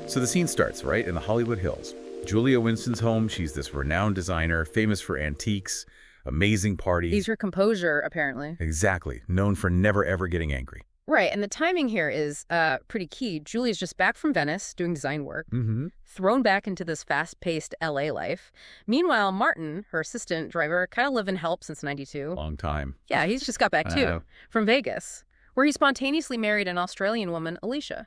So the scene starts, right, in the Hollywood Hills. Julia Winston's home. She's this renowned designer, famous for antiques, amazing parties. He's her composure, apparently. Exactly. Known for never, ever getting angry. Right, and the timing here is pretty key. Julia's just back from Venice doing design work, thrown back into this fast-paced L.A. life. Meanwhile, Martin, her assistant driver, kind of live and help since '92. Long time. Yeah, he's just got back, too, from Vegas, where he spontaneously married an Australian woman, Alicia.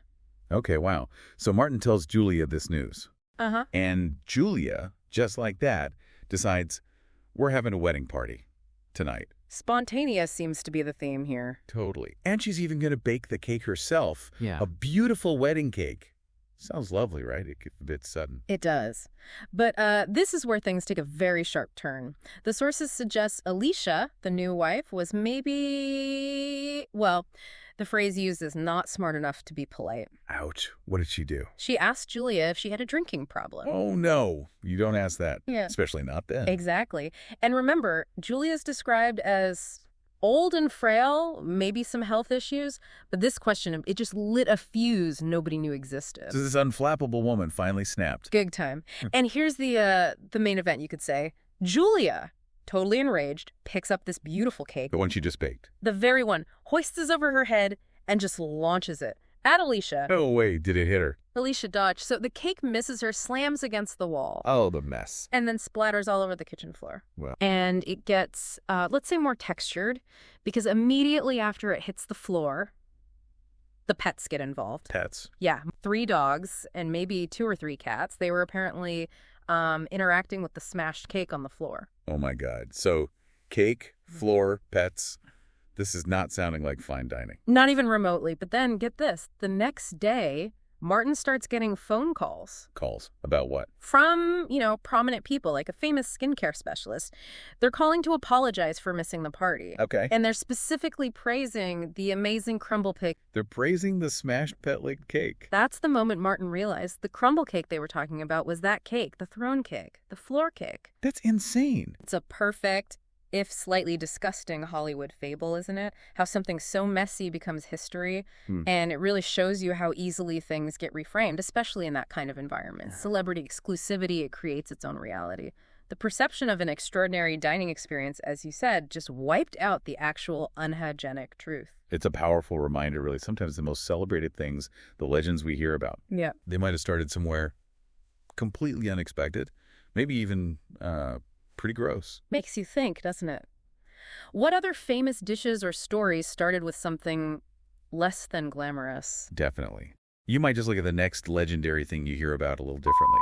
Okay, wow. So Martin tells Julia this news. Uh-huh. And Julia, just like that, decides, we're having a wedding party tonight. Spontaneous seems to be the theme here. Totally. And she's even going to bake the cake herself. Yeah. A beautiful wedding cake. Sounds lovely, right? It gets a bit sudden. It does. But this is where things take a very sharp turn. The sources suggest Alicia, the new wife, was maybe, well, the phrase used is not smart enough to be polite. Ouch. What did she do? She asked Julia if she had a drinking problem. Oh, no. You don't ask that. Yeah. Especially not then. Exactly. And remember, Julia's described as old and frail, maybe some health issues, but this question, it just lit a fuse nobody knew existed. So this unflappable woman finally snapped. Gig time. And here's the main event, you could say. Julia, totally enraged, picks up this beautiful cake. The one she just baked. The very one, hoists it over her head and just launches it at Alicia. Oh, wait, did it hit her? Alicia dodged, so the cake misses her, slams against the wall. Oh, the mess. And then splatters all over the kitchen floor. Well. And it gets, let's say, more textured, because immediately after it hits the floor, the pets get involved. Pets? Yeah, 3 dogs and maybe 2 or 3 cats. They were apparently interacting with the smashed cake on the floor. Oh, my God. So, cake, floor, pets. This is not sounding like fine dining. Not even remotely. But then, get this. The next day, Martin starts getting phone calls. Calls? About what? From, prominent people, like a famous skincare specialist. They're calling to apologize for missing the party. Okay. And they're specifically praising the amazing crumble cake. They're praising the smashed pet-licked cake. That's the moment Martin realized the crumble cake they were talking about was that cake, the throne cake, the floor cake. That's insane. It's a perfect, if slightly disgusting, Hollywood fable, isn't it? How something so messy becomes history, and it really shows you how easily things get reframed, especially in that kind of environment. Celebrity exclusivity, it creates its own reality. The perception of an extraordinary dining experience, as you said, just wiped out the actual unhygienic truth. It's a powerful reminder, really. Sometimes the most celebrated things, the legends we hear about, Yeah. they might have started somewhere completely unexpected, maybe even pretty gross. Makes you think, doesn't it? What other famous dishes or stories started with something less than glamorous? Definitely. You might just look at the next legendary thing you hear about a little differently.